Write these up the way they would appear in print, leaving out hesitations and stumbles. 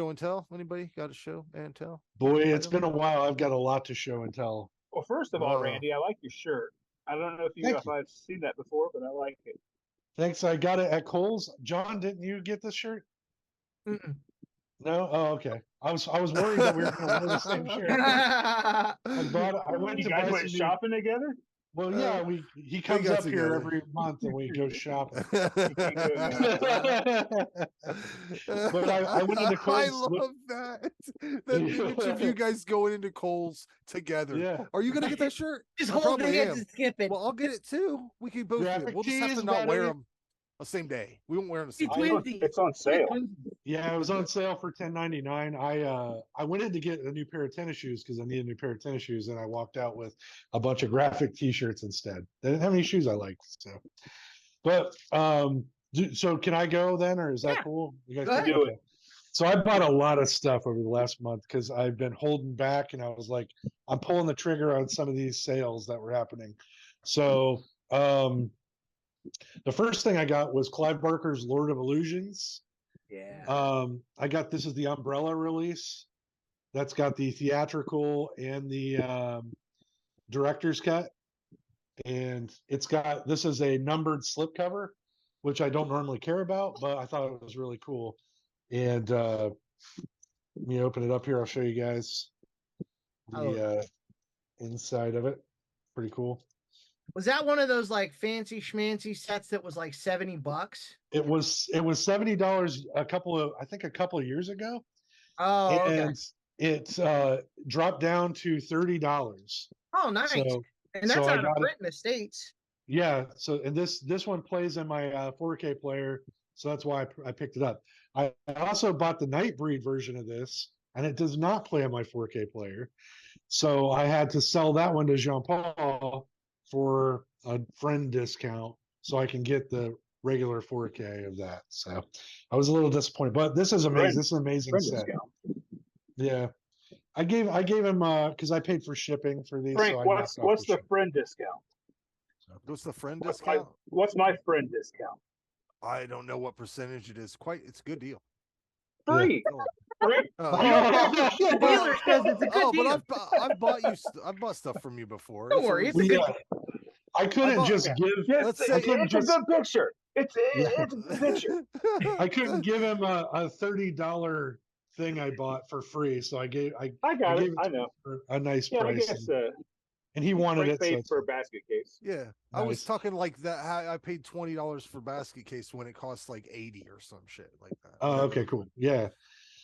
Show and tell? Anybody got a show and tell? Boy, it's Item? been a while. I've got a lot to show and tell. Well, first of all, Oh, Randy, I like your shirt. I don't know Thank if you. I've seen that before, but I like it. Thanks. I got it at Kohl's. John, didn't you get this shirt? Mm-mm. No? Oh, okay. I was worried that we were going to wear the same shirt. I went You to guys buy went some new. shopping together? Well, yeah, he comes got up here together. every month and we go shopping. Keep doing that. But I went into I Kohl's. love that. That image of you guys going into Kohl's together. Yeah. Are you gonna get that shirt? This I whole probably thing am. has to skip it. Well, I'll get it too. We can both get Graphic it. We'll just have to tees, not wear buddy. them the same day. We won't wear them the same It's day. Wednesday. It's on sale. Yeah, it was on sale for $10.99. I went in to get a new pair of tennis shoes because I need a new pair of tennis shoes, and I walked out with a bunch of graphic T-shirts instead. They didn't have any shoes I liked, so. But so can I go then, or is that Yeah. cool? You guys Go can ahead. Do okay. So I bought a lot of stuff over the last month because I've been holding back, and I was like, I'm pulling the trigger on some of these sales that were happening. So the first thing I got was Clive Barker's Lord of Illusions. Yeah. I got this is the Umbrella release. That's got the theatrical and the director's cut. And this is a numbered slipcover, which I don't normally care about, but I thought it was really cool. And let me open it up here. I'll show you guys the inside of it. Pretty cool. Was that one of those like fancy schmancy sets that was like $70? It was $70 a couple of years ago. Oh, okay. And it dropped down to $30. Oh, nice. So, And that's so I out of got it. print in the States. Yeah. So, and this one plays in my 4K player, so that's why I picked it up. I also bought the Nightbreed version of this, and it does not play on my 4K player, so I had to sell that one to Jean Paul for a friend discount, so I can get the regular 4K of that. So I was a little disappointed, but this is amazing. This is an amazing Friend set. discount. Yeah. I gave him because I paid for shipping for these. Frank, so I what's knocked off the shipping. friend discount? What's the friend What's discount? my friend discount? I don't know what percentage it is. It's a good deal. Free. Oh. Free. The dealer says it's a good Oh, deal. but I've bought stuff from you before. Don't worry, it's a good deal. I couldn't bought- just give. Let's say I couldn't It's a just. good picture. It's a good picture. I couldn't give him a $30 thing I bought for free, so I gave. I got gave it. I to know. him for a nice Yeah, I price, guess and he wanted Frank it. So paid for a basket case. Yeah, I was Nice. talking like that. I paid $20 for basket case when it costs like 80 or some shit like that. Oh, okay, cool. Yeah.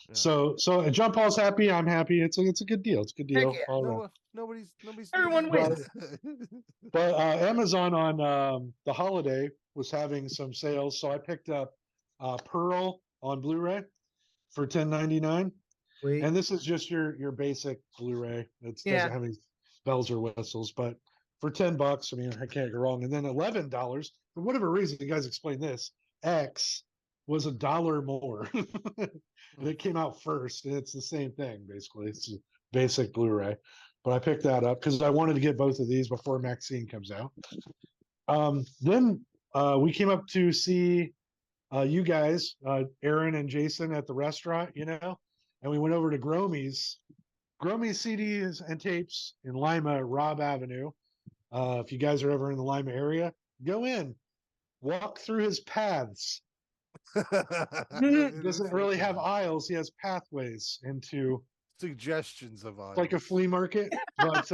Yeah. So John Paul's happy. I'm happy. It's a good deal. It's a good deal. Heck yeah. all around. Nobody's. Everyone wins. But Amazon on the holiday was having some sales, so I picked up Pearl on Blu-ray for $10.99, Wait. and this is just your basic Blu-ray. It doesn't have any bells or whistles, but for $10, I mean, I can't go wrong. And then $11 for whatever reason, you guys explain this. X was $1 more. And it came out first, and it's the same thing basically. It's a basic Blu-ray. But I picked that up because I wanted to get both of these before Maxine comes out. Then we came up to see you guys, Aaron and Jason, at the restaurant, and we went over to Gromy's CDs and tapes in Lima, Robb Avenue. If you guys are ever in the Lima area, go in, walk through his paths. He doesn't really have aisles. He has pathways into suggestions of like a flea market, but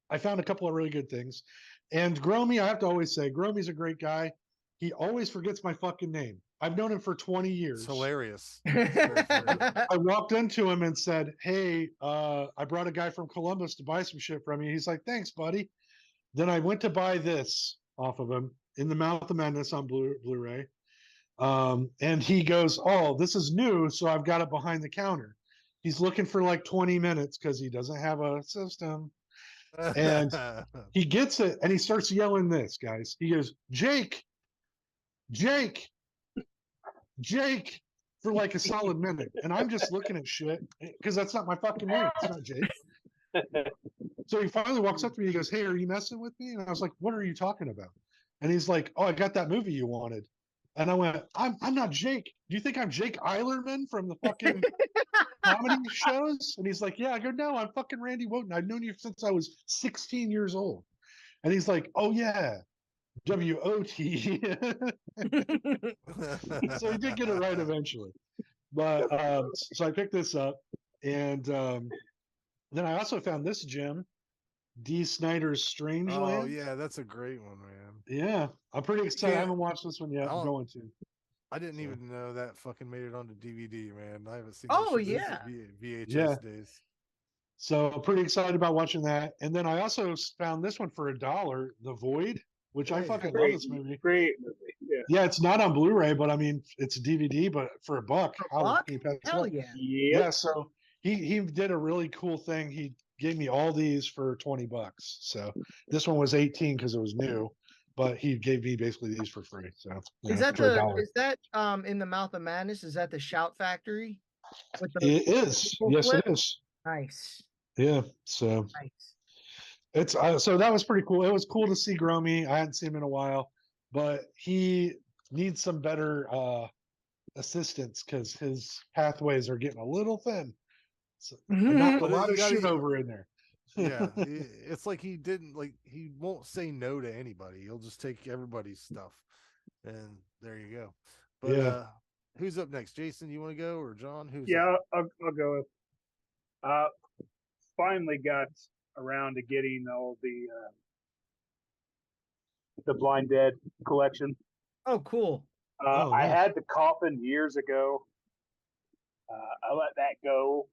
I found a couple of really good things. And Gromy, I have to always say, Gromy's a great guy. He always forgets my fucking name. I've known him for 20 years. It's hilarious. I walked into him and said, "Hey, I brought a guy from Columbus to buy some shit from you." He's like, "Thanks, buddy." Then I went to buy this off of him, In the Mouth of Madness on Blu-ray. And he goes, "Oh, this is new, so I've got it behind the counter." He's looking for like 20 minutes because he doesn't have a system. And he gets it, and he starts yelling this, guys. He goes, Jake, for like a solid minute. And I'm just looking at shit because that's not my fucking name. It's not Jake. So he finally walks up to me. He goes, "Hey, are you messing with me?" And I was like, "What are you talking about?" And he's like, "Oh, I got that movie you wanted." And I went, I'm not Jake. Do you think I'm Jake Eilerman from the fucking comedy shows? And he's like, yeah. I go, no, I'm fucking Randy Wotan. I've known you since I was 16 years old. And he's like, oh yeah, W-O-T. So he did get it right eventually. But so I picked this up, and then I also found this gem, D. Snyder's Strangeland. Oh yeah, that's a great one, man. Yeah, I'm pretty excited. I Yeah. haven't watched this one yet. I'm going to. I didn't So. even know that fucking made it onto DVD, man. I haven't seen. Oh, this shit since yeah. VHS Yeah. days. So I'm pretty excited about watching that. And then I also found this one for $1, The Void, which I Hey, fucking love Great, this movie. great movie. Yeah. Yeah, it's not on Blu-ray, but I mean, it's a DVD. But for $1, how Buck? can you pass it Hell up? yeah. Yep. Yeah, so he did a really cool thing. He gave me all these for $20. So this one was 18 because it was new, but he gave me basically these for free. So Is that for the $1. is that in the Mouth of Madness? Is that the Shout Factory? With the It is. full Yes, clip? it is. Nice. Yeah. So Nice. it's so that was pretty cool. It was cool to see Gromy. I hadn't seen him in a while, but he needs some better assistance because his pathways are getting a little thin. So not a But lot you of gotta- shoot over in there. Yeah, it's like he won't say no to anybody. He'll just take everybody's stuff, and there you go. But Yeah. Who's up next? Jason, you want to go, or John? Who's Yeah, up? I'll go with. Finally got around to getting all the Blind Dead collection. Oh, cool. Oh, I nice. had the Coffin years ago. I let that go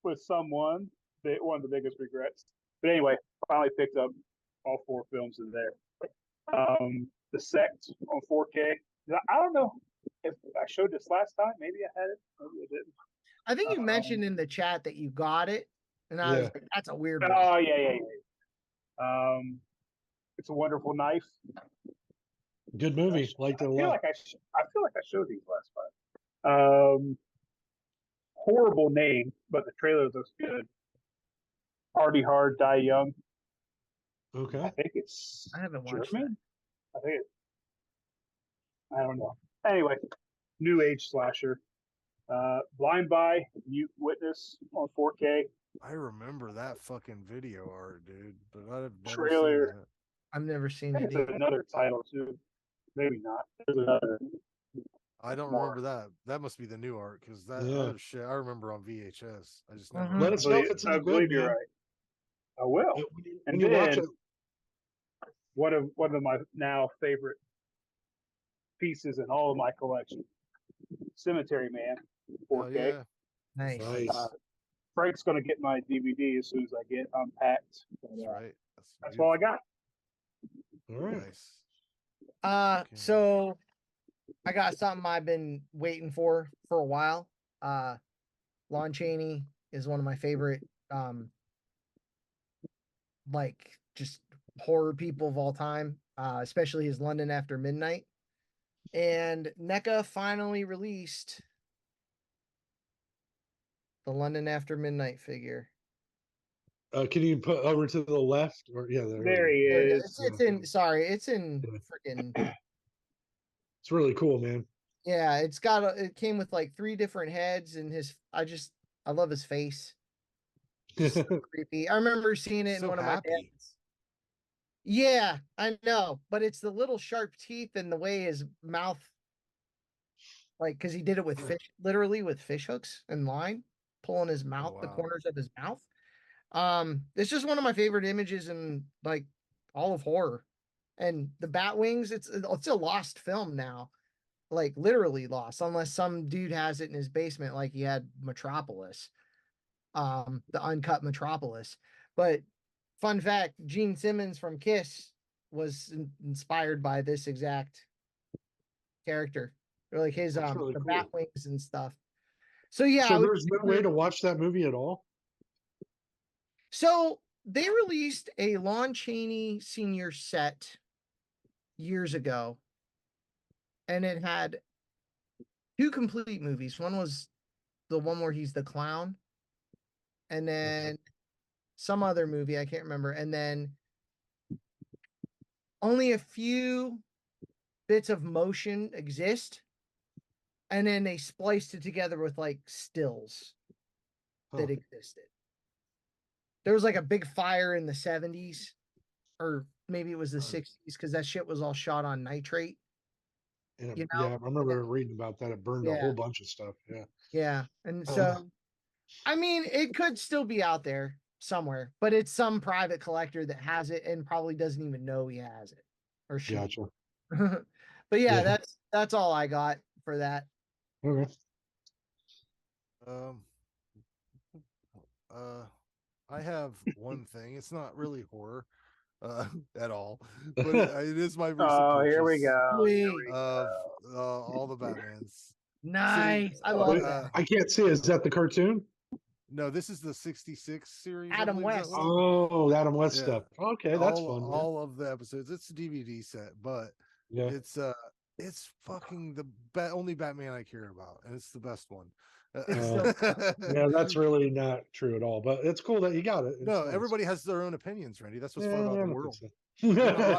with someone. One of the biggest regrets. But anyway, finally picked up all 4 films in there. The Sect on 4K. I don't know if I showed this last time. Maybe I had it. Maybe I didn't. I think you mentioned in the chat that you got it, and I was Yeah. like, "That's a weird one." Oh yeah. It's a wonderful knife. Good movie. Liked it a I feel lot. like I feel like I showed these last time. Horrible name, but the trailer looks good. Party Hard, Die Young. I Okay. think it's I haven't watched German. I think I don't know. Anyway, new age slasher. Blind Buy, Mute Witness on 4K. I remember that fucking video art, dude. But I've never Trailer. seen that. I've never seen I it. think it's another title too. Maybe not. There's another. I don't More. remember that. That must be the new art because that Yeah. other shit I remember on VHS. I just never. Mhm. Let us know if it's I any good, believe you're man. right. I will. When And you watch then- it, One of my now favorite pieces in all of my collection. Cemetery Man, 4K. Oh, yeah. Nice. nice. Frank's gonna get my DVD as soon as I get unpacked. That's right. That's all I got. All right. Nice. Okay. So I got something I've been waiting for a while. Lon Chaney is one of my favorite, like just horror people of all time, especially his London After Midnight. And NECA finally released the London After Midnight figure. Can you put over to the left? Or yeah, There he There it is. is. It's in. Sorry, it's in Yeah. freaking. It's really cool, man. Yeah, it's got. It came with like 3 different heads, and his. I love his face. So creepy. I remember seeing it in So one of my happy. dad's. Yeah, I know, but it's the little sharp teeth and the way his mouth, like, because he did it with fish, literally with fish hooks and line, pulling his mouth, the wow. corners of his mouth. It's just one of my favorite images in like all of horror. And the bat wings, it's a lost film now, like literally lost, unless some dude has it in his basement, like he had Metropolis, the uncut Metropolis. But fun fact, Gene Simmons from Kiss was inspired by this exact character, or like his That's really the cool. bat wings and stuff. So yeah, I So would there's no way to watch that movie at all. So they released a Lon Chaney senior set years ago, and it had 2 complete movies. One was the one where he's the clown, and then some other movie I can't remember, and then only a few bits of motion exist, and then they spliced it together with like stills that existed. There was like a big fire in the 70s, or maybe it was the 60s, because that shit was all shot on nitrate. And, You yeah, know? I remember reading about that. It burned a whole bunch of stuff. Yeah. Yeah. And so, I mean, it could still be out there somewhere, but it's some private collector that has it and probably doesn't even know he has it or she. Gotcha. But yeah, that's all I got for that. Okay. I have one thing. It's not really horror at all, but it is my recent Oh, here we purchase go. Here Sweet. we of go. all the Batmans. Nice. I love Wait, that. I can't see. Is that the cartoon? No, this is the 66 series. I Adam believe that West. was. Oh, Adam West Yeah. stuff. Okay, that's all, fun. All of the episodes. It's a DVD set, but Yeah. it's fucking the only Batman I care about, and it's the best one. Yeah, that's really not true at all. But it's cool that you got it. It's No, nice. everybody has their own opinions, Randy. That's what's fun Yeah, about I the don't world. think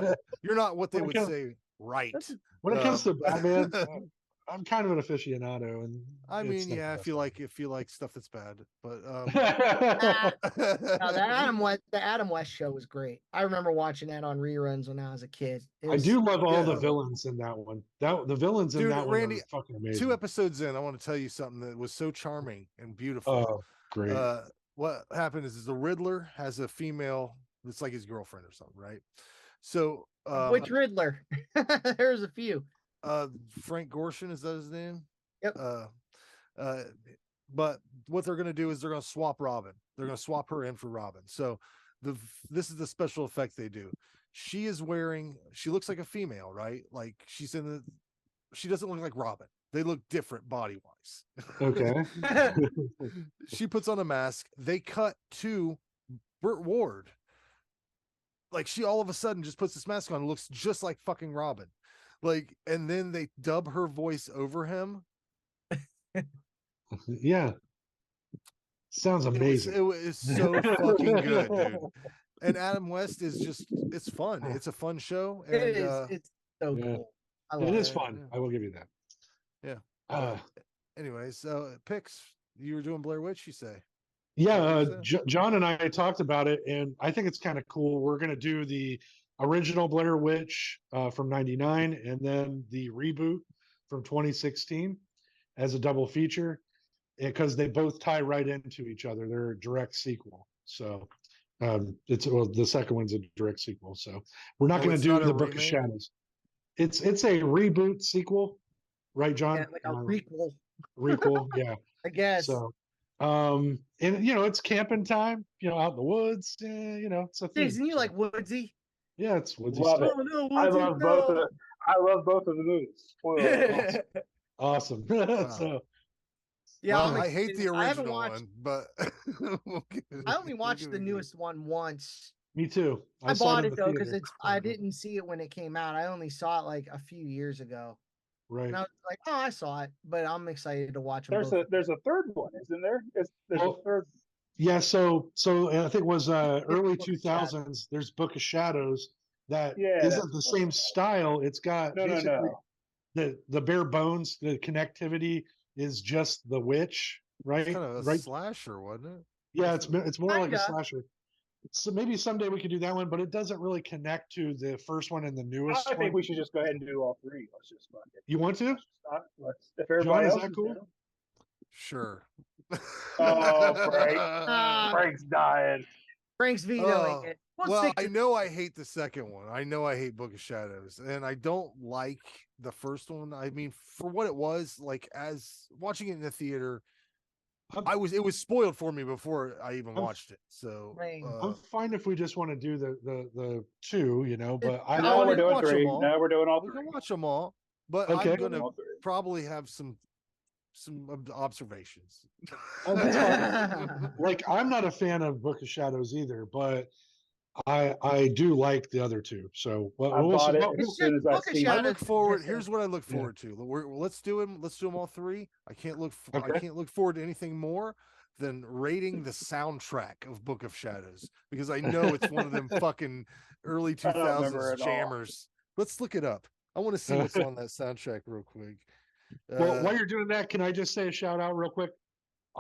so. You're not what they When it would comes- say right. When it comes to Um, Batman, I'm kind of an aficionado, and I it's mean, not yeah, the if you like stuff that's bad, but best. No, the Adam West show was great. I remember watching that on reruns when I was a kid. I do love all the Yeah. villains in that one. The villains in Dude, that one Randy, are fucking amazing. 2 episodes in, I want to tell you something that was so charming and beautiful. Oh, great. What happened is the Riddler has a female that's like his girlfriend or something, right? So Which Riddler? There's a few. Frank Gorshin, is that his name? Yep. But what they're gonna do is they're gonna swap Robin. They're gonna swap her in for Robin. So this is the special effect they do. She looks like a female, right? Like she doesn't look like Robin. They look different body wise. Okay. She puts on a mask. They cut to Burt Ward. Like she all of a sudden just puts this mask on and looks just like fucking Robin. Like, and then they dub her voice over him. Yeah. Sounds amazing. It was so fucking good, dude. And Adam West is it's fun. It's a fun show. And It is. It's so yeah. cool. I love It it. is fun. Yeah. I will give you that. Yeah. Anyways, so picks. You were doing Blair Witch, you say? Yeah, John and I talked about it, and I think it's kind of cool. We're going to do the original Blair Witch from '99, and then the reboot from 2016 as a double feature, because they both tie right into each other. They're a direct sequel. So the second one's a direct sequel. So we're not going to do the Book of Shadows. It's a reboot sequel, right, John? Yeah, like a requel. Requel, yeah. I guess. So, and it's camping time. Out in the woods. It's a thing. Jason, you like woodsy? Yeah, it's woodsy Love stuff. it. Oh, no, I woodsy, love no. both of the movies. Spoiler. Awesome. Wow. So, Yeah, Well, I'm I hate the excited. I haven't original watched- one, but I only watched the newest one once. me too. I saw bought in it the though because theater. I didn't see it when it came out. I only saw it like a few years ago. Right. And I was like, oh, I saw it, but I'm excited to watch them. There's a third one, isn't there? There's Oh. a third. Yeah. So I think it was early Book of 2000s. There's Book of Shadows that Yeah, not that's the same style. It's got No. the bare bones. The connectivity is just the witch, right? it's kind of a right. slasher, wasn't it? Yeah, it's more like a Kinda. slasher. So maybe someday we could do that one, but it doesn't really connect to the first one and the newest I one. think we should just go ahead and do all three. Let's just fuck it. You want to? If everybody is else that cool? down. Sure. Oh, Frank. Uh, Frank's dying. Frank's vetoing it. We'll Well, stick I to- know I hate the second one. I know I hate Book of Shadows, and I don't like the first one. I mean, for what it was, like as watching it in the theater, it was spoiled for me before I even watched it. So Right. I'm fine if we just want to do the two, but I Now we we're can doing watch three. them all. Now we're doing all we three. can watch them all, but Okay. I'm gonna All three. probably have some observations. Oh, that's fine. Like I'm not a fan of Book of Shadows either, but I do like the other two. So I bought it It's as soon as just I Book of seen I it. Shadows. look forward. Just- Here's what I look Yeah. forward to. Let's do them. Let's do them all three. I can't look. I Okay. can't look forward to anything more than rating the soundtrack of Book of Shadows because I know it's one of them fucking early I don't remember 2000s it all. jammers. Let's look it up. I want to see what's on that soundtrack real quick. Well, while you're doing that, can I just say a shout out real quick?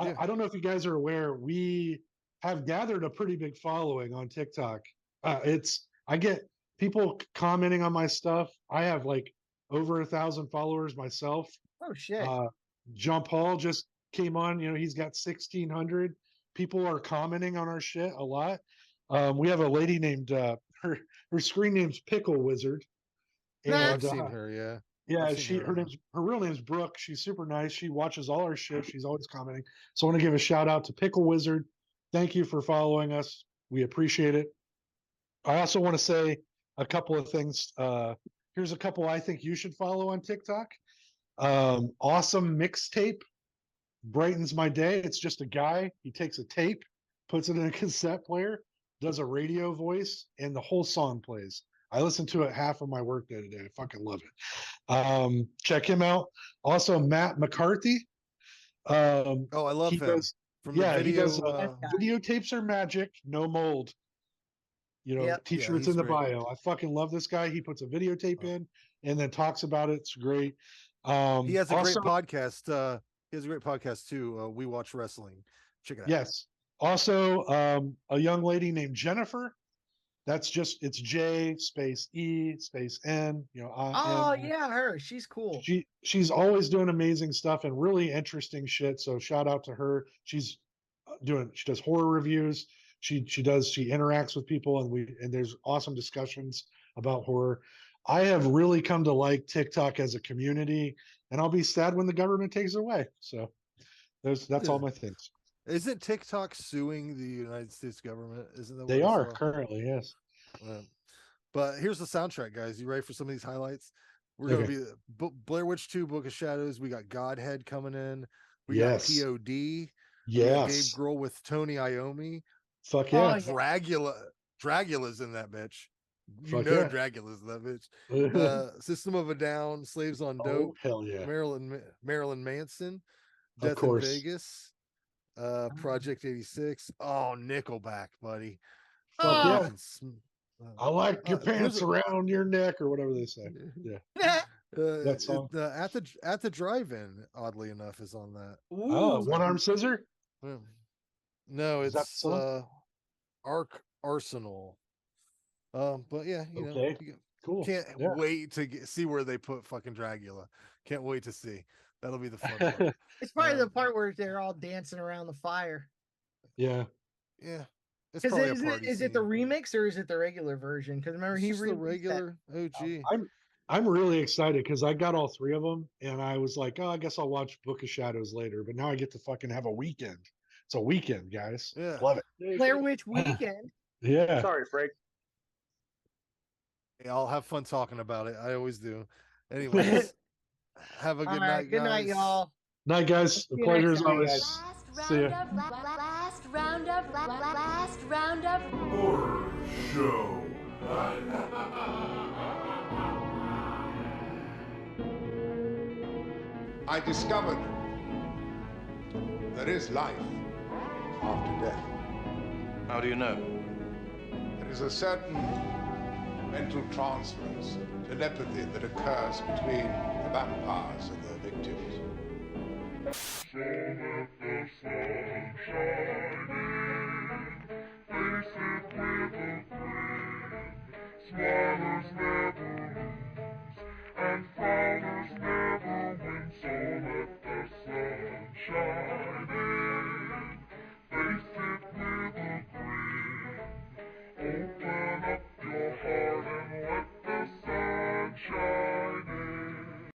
Yeah. I don't know if you guys are aware, we have gathered a pretty big following on TikTok. I get people commenting on my stuff. I have like over 1,000 followers myself. Oh shit. John Paul just came on. He's got 1,600. People are commenting on our shit a lot. We have a lady named her screen name's Pickle Wizard. And I've seen her, yeah. Yeah, her real name's Brooke. She's super nice. She watches all our shit. She's always commenting. So I want to give a shout out to Pickle Wizard. Thank you for following us. We appreciate it. I also want to say a couple of things. Here's a couple I think you should follow on TikTok. Awesome Mixtape brightens my day. It's just a guy. He takes a tape, puts it in a cassette player, does a radio voice, and the whole song plays. I listen to it half of my workday today. I fucking love it. Check him out. Also, Matt McCarthy. I love him. He does videotapes are magic, no mold. T-shirts in the bio. I fucking love this guy. He puts a videotape in and then talks about it. It's great. He has a great podcast. He has a great podcast too. We Watch Wrestling. Check it out. Yes. Also, a young lady named Jennifer. It's J space E space N. Her. She's cool. She's always doing amazing stuff and really interesting shit. So shout out to her. She does horror reviews. She interacts with people and there's awesome discussions about horror. I have really come to like TikTok as a community, and I'll be sad when the government takes it away. So that's all my things. Isn't TikTok suing the United States government? Isn't that what they are currently? Yes. But here's the soundtrack, guys. You ready for some of these highlights? We're going to be Blair Witch 2, Book of Shadows. We got Godhead coming in. We got POD. Yes. Dave Grohl with Tony Iommi. Fuck yeah. Dragula's in that bitch. Dragula's in that bitch. System of a Down, Slaves on Dope. Hell yeah. Marilyn Manson. Death in Vegas. Project 86. Oh, Nickelback, buddy. Fuck yeah. I like your pants around your neck, or whatever they say. Yeah. That song. At the drive-in, oddly enough, is on that. Ooh, One Arm Scissor? No, it's Ark Arsenal. But yeah, cool. Can't wait to see where they put fucking Dragula. Can't wait to see. That'll be the fun part. It's probably the part where they're all dancing around the fire. Yeah. Yeah. Is it the remix or is it the regular version? Because remember, he the regular OG. I'm really excited because I got all three of them, and I was like, I guess I'll watch Book of Shadows later. But now I get to fucking have a weekend. It's a weekend, guys. Yeah, love it. Blair Witch weekend. Yeah. Sorry, Frank. Hey, I'll have fun talking about it. I always do. Anyways, have a good night, guys. Good night, y'all. Night, guys. The pleasure is always. See ya. Last round of Horror Show. I discovered there is life after death. How do you know? There is a certain mental transference, telepathy that occurs between the vampires and their victims.